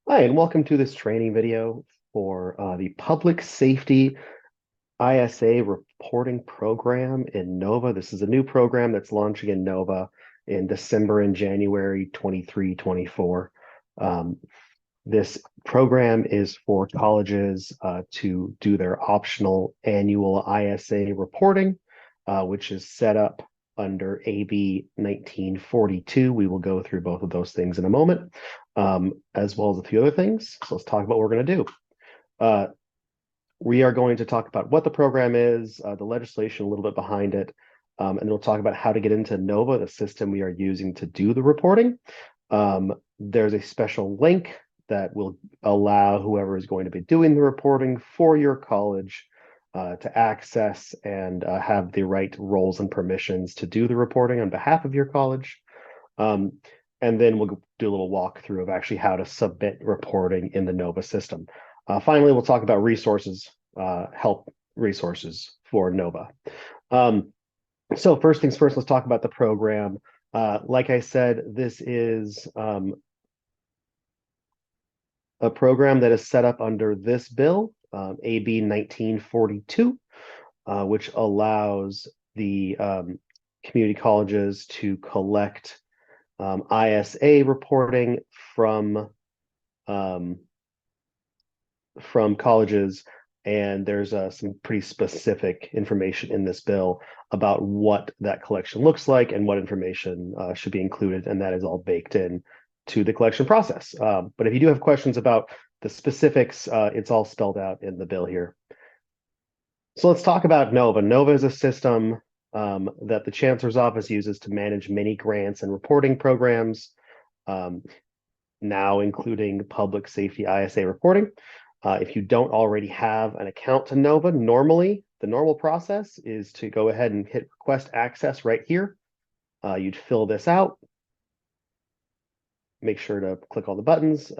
Hi, and welcome to this training video for the Public Safety ISA reporting program in Nova. This is a new program that's launching in Nova in December and January 23-24. This program is for colleges to do their optional annual ISA reporting, which is set up under AB 1942. We will go through both of those things in a moment, as well as a few other things. So let's talk about what we're going to do. We are going to talk about what the program is, the legislation, a little bit behind it, and then we'll talk about how to get into Nova, the system we are using to do the reporting. There's a special link that will allow whoever is going to be doing the reporting for your college to access and have the right roles and permissions to do the reporting on behalf of your college. And then we'll do a little walkthrough of actually how to submit reporting in the Nova system. Finally, we'll talk about resources, help resources for Nova. So first things first, let's talk about the program. Like I said, this is a program that is set up under this bill, AB 1942, which allows the community colleges to collect ISA reporting from colleges, and there's some pretty specific information in this bill about what that collection looks like and what information should be included, and that is all baked in to the collection process. But if you do have questions about the specifics, it's all spelled out in the bill here. So let's talk about Nova. Nova is a system that the Chancellor's Office uses to manage many grants and reporting programs, now including public safety ISA reporting. If you don't already have an account to Nova, normally the normal process is to go ahead and hit request access right here. You'd fill this out, make sure to click all the buttons,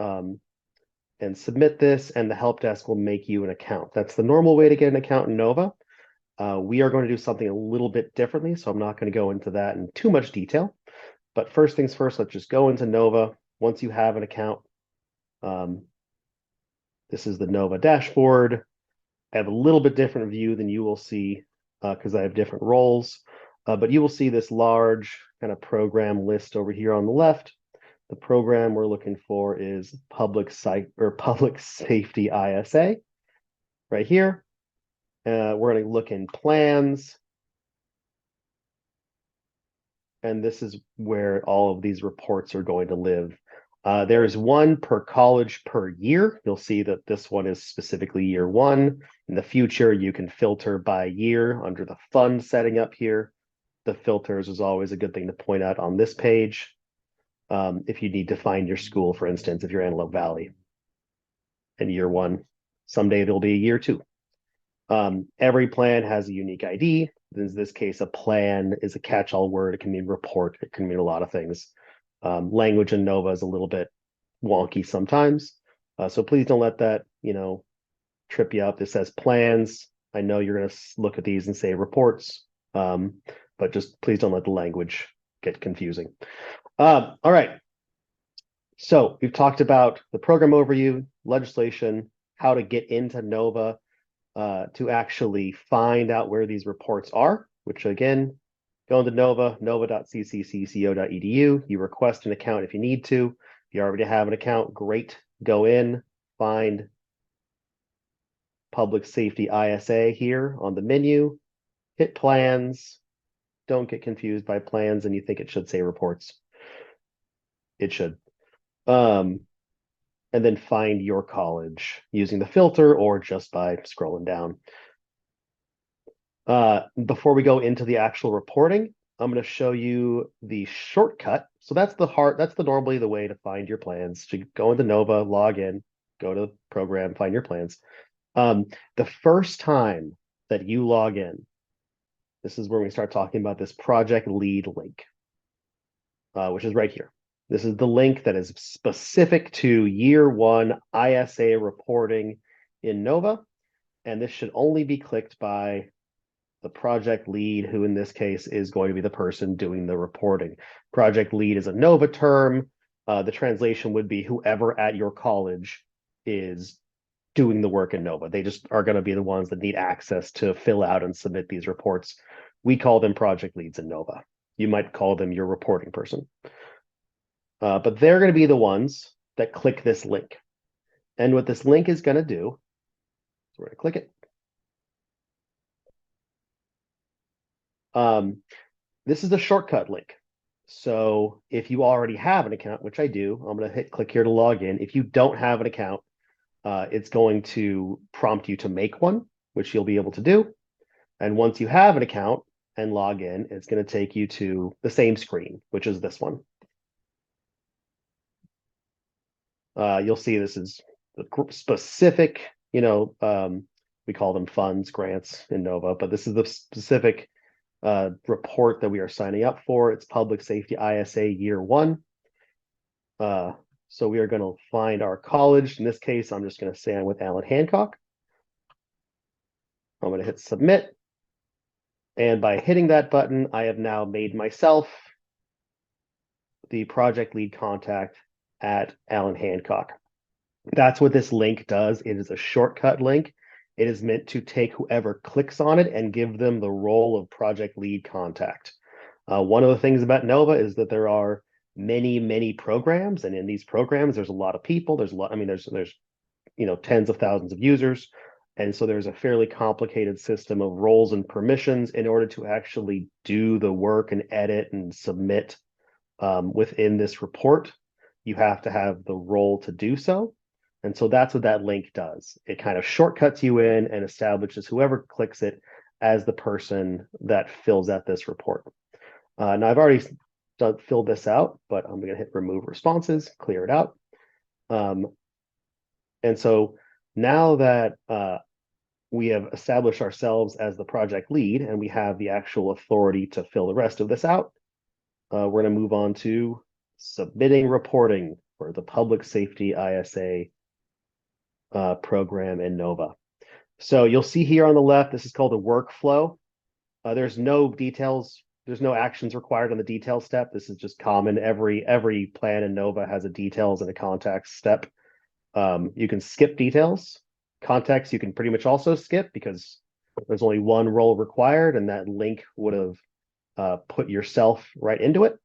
and submit this, and the help desk will make you an account. That's the normal way to get an account in Nova. We are going to do something a little bit differently, so I'm not going to go into that in too much detail. But first things first, let's just go into Nova. Once you have an account, this is the Nova dashboard. I have a little bit different view than you will see because I have different roles, but you will see this large kind of program list over here on the left. The program we're looking for is public safety ISA right here. We're going to look in plans. And this is where all of these reports are going to live. There is one per college per year. You'll see that this one is specifically year one. In the future, you can filter by year under the fund setting up here. The filters is always a good thing to point out on this page. If you need to find your school, for instance, if you're Antelope Valley in year one, someday there'll be a year two. Every plan has a unique ID. In this case, a plan is a catch-all word. It can mean report. It can mean a lot of things. Language in Nova is a little bit wonky sometimes. So please don't let that, trip you up. It says plans. I know you're going to look at these and say reports, but just please don't let the language get confusing. All right. So we've talked about the program overview, legislation, how to get into Nova, to actually find out where these reports are, which again, go into Nova, nova.cccco.edu. You request an account if you need to. If you already have an account, great. Go in, find Public Safety ISA here on the menu, hit plans. Don't get confused by plans and you think it should say reports. It should. And then find your college using the filter or just by scrolling down. Before we go into the actual reporting, I'm going to show you the shortcut. So that's normally the way to find your plans. So you go into Nova, log in, go to the program, find your plans. The first time that you log in, this is where we start talking about this project lead link, which is right here. This is the link that is specific to year one ISA reporting in Nova. And this should only be clicked by the project lead, who in this case is going to be the person doing the reporting. Project lead is a Nova term. The translation would be whoever at your college is doing the work in Nova. They just are going to be the ones that need access to fill out and submit these reports. We call them project leads in Nova. You might call them your reporting person. But they're going to be the ones that click this link. And what this link is going to do, so we're going to click it. This is a shortcut link. So if you already have an account, which I do, I'm going to hit click here to log in. If you don't have an account, it's going to prompt you to make one, which you'll be able to do. And once you have an account and log in, it's going to take you to the same screen, which is this one. You'll see this is the specific, we call them funds, grants in Nova, but this is the specific report that we are signing up for. It's Public Safety ISA Year 1. So we are going to find our college. In this case, I'm just going to say I'm with Allen Hancock. I'm going to hit submit. And by hitting that button, I have now made myself the project lead contact at Allen Hancock. That's what this link does. It is a shortcut link. It is meant to take whoever clicks on it and give them the role of project lead contact. One of the things about Nova is that there are many programs, and in these programs, there's a lot of people. There's a lot. I mean, there's tens of thousands of users, and so there's a fairly complicated system of roles and permissions in order to actually do the work and edit and submit within this report. You have to have the role to do so. And so that's what that link does. It kind of shortcuts you in and establishes whoever clicks it as the person that fills out this report. Now I've already filled this out, but I'm going to hit remove responses, clear it out. And so now that we have established ourselves as the project lead and we have the actual authority to fill the rest of this out, we're going to move on to submitting reporting for the Public Safety ISA program in Nova. So you'll see here on the left, this is called a workflow. There's no details, there's no actions required on the detail step. This is just common. Every plan in Nova has a details and a contacts step. You can skip details. Contacts you can pretty much also skip because there's only one role required, and that link would have put yourself right into it.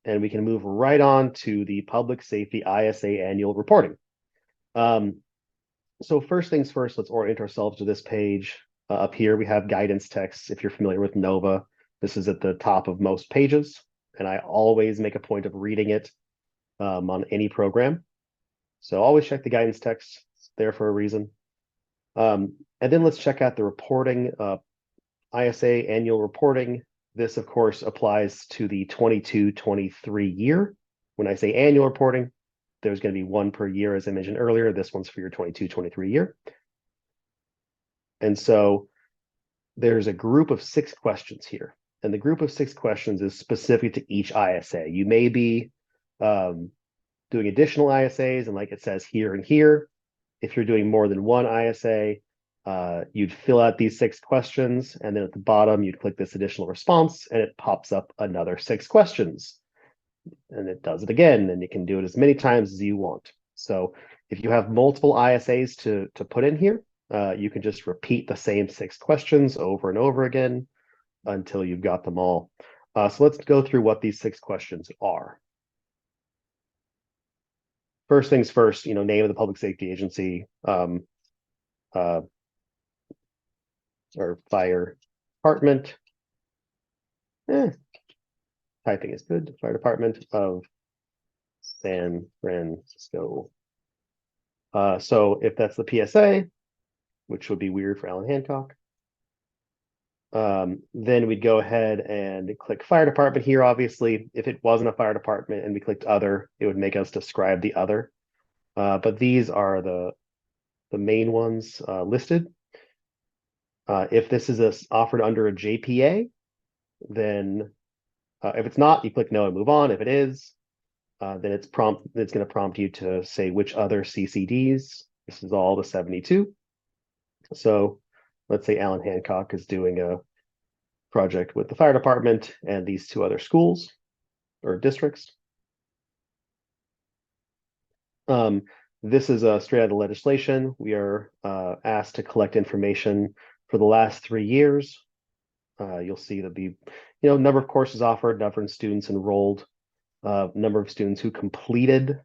And we can move right on to the Public Safety ISA annual reporting. So first things first, let's orient ourselves to this page. Up here, we have guidance text. If you're familiar with Nova, this is at the top of most pages, and I always make a point of reading it on any program. So always check the guidance text. It's there for a reason. And then let's check out the reporting, ISA annual reporting. This, of course, applies to the 22-23 year. When I say annual reporting, there's going to be one per year, as I mentioned earlier. This one's for your 22-23 year. And so there's a group of 6 questions here. And the group of 6 questions is specific to each ISA. You may be doing additional ISAs, and like it says here and here, if you're doing more than one ISA, you'd fill out these 6 questions, and then at the bottom, you'd click this additional response, and it pops up another 6 questions. And it does it again, and you can do it as many times as you want. So if you have multiple ISAs to put in here, you can just repeat the same 6 questions over and over again until you've got them all. So let's go through what these 6 questions are. First things first, name of the public safety agency, or fire department. Typing is good. Fire Department of San Francisco. So if that's the PSA, which would be weird for Allen Hancock, then we'd go ahead and click fire department here. Obviously, if it wasn't a fire department and we clicked other, it would make us describe the other. But these are the main ones listed. If this is offered under a JPA, then if it's not, you click no and move on. If it is, then it's going to prompt you to say which other CCDs. This is all the 72. So let's say Allen Hancock is doing a project with the fire department and these 2 other schools or districts. This is straight out of the legislation. We are asked to collect information for the last 3 years. You'll see that the number of courses offered, number of students enrolled, number of students who completed,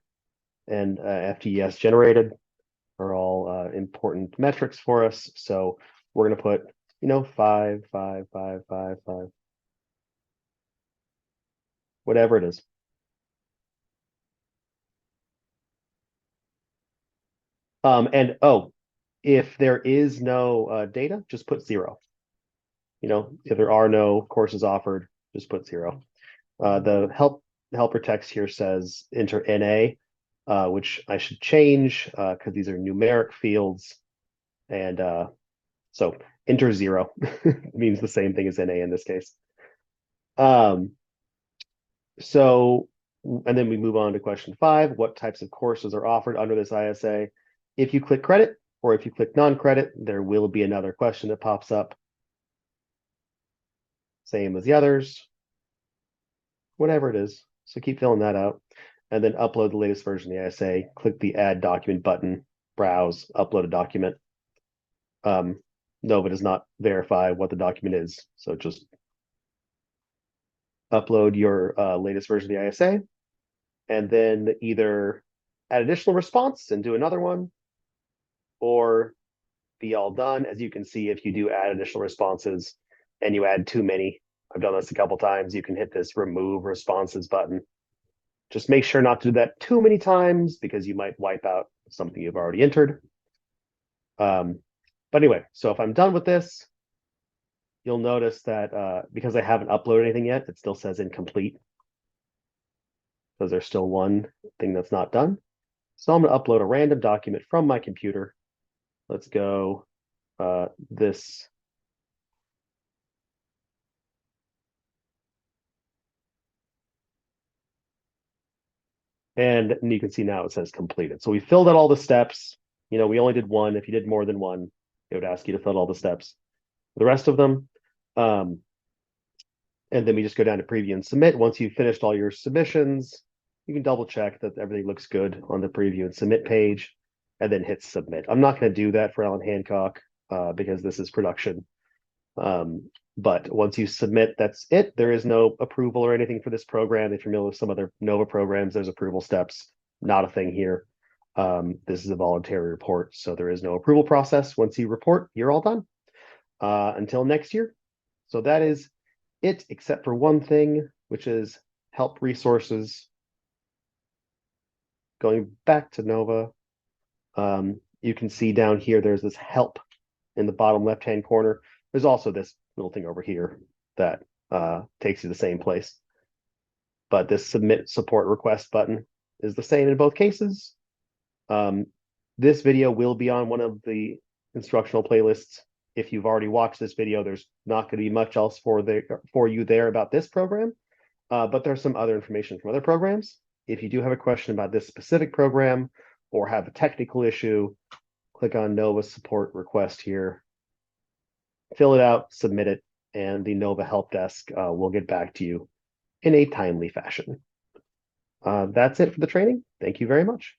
and FTES generated are all important metrics for us. So we're going to put 5, 5, 5, 5, 5, whatever it is. And if there is no data, just put 0. If there are no courses offered, just put 0. The helper text here says enter NA, which I should change because these are numeric fields. And so enter 0 means the same thing as NA in this case. So, and then we move on to question 5. What types of courses are offered under this ISA? If you click credit or if you click non-credit, there will be another question that pops up. Same as the others, whatever it is. So keep filling that out and then upload the latest version of the ISA. Click the add document button, browse, upload a document. Nova does not verify what the document is. So just upload your latest version of the ISA and then either add additional response and do another one or be all done. As you can see, if you do add additional responses and you add too many, I've done this a couple times, you can hit this remove responses button. Just make sure not to do that too many times because you might wipe out something you've already entered. But anyway, so if I'm done with this, you'll notice that because I haven't uploaded anything yet, it still says incomplete. Because there's still one thing that's not done. So I'm going to upload a random document from my computer. Let's go this. And you can see now it says completed. So we filled out all the steps. We only did one. If you did more than one, it would ask you to fill out all the steps. The rest of them. And then we just go down to preview and submit. Once you've finished all your submissions, you can double check that everything looks good on the preview and submit page, and then hit submit. I'm not going to do that for Allen Hancock because this is production. But once you submit, that's it. There is no approval or anything for this program. If you're familiar with some other Nova programs, there's approval steps. Not a thing here. This is a voluntary report, so there is no approval process. Once you report, you're all done. Until next year. So that is it, except for one thing, which is help resources. Going back to Nova, you can see down here, there's this help in the bottom left-hand corner. There's also this little thing over here that takes you to the same place. But this submit support request button is the same in both cases. This video will be on one of the instructional playlists. If you've already watched this video, there's not going to be much else for you there about this program, but there's some other information from other programs. If you do have a question about this specific program or have a technical issue, click on Nova support request here, fill it out, submit it, and the Nova help desk will get back to you in a timely fashion. That's it for the training. Thank you very much.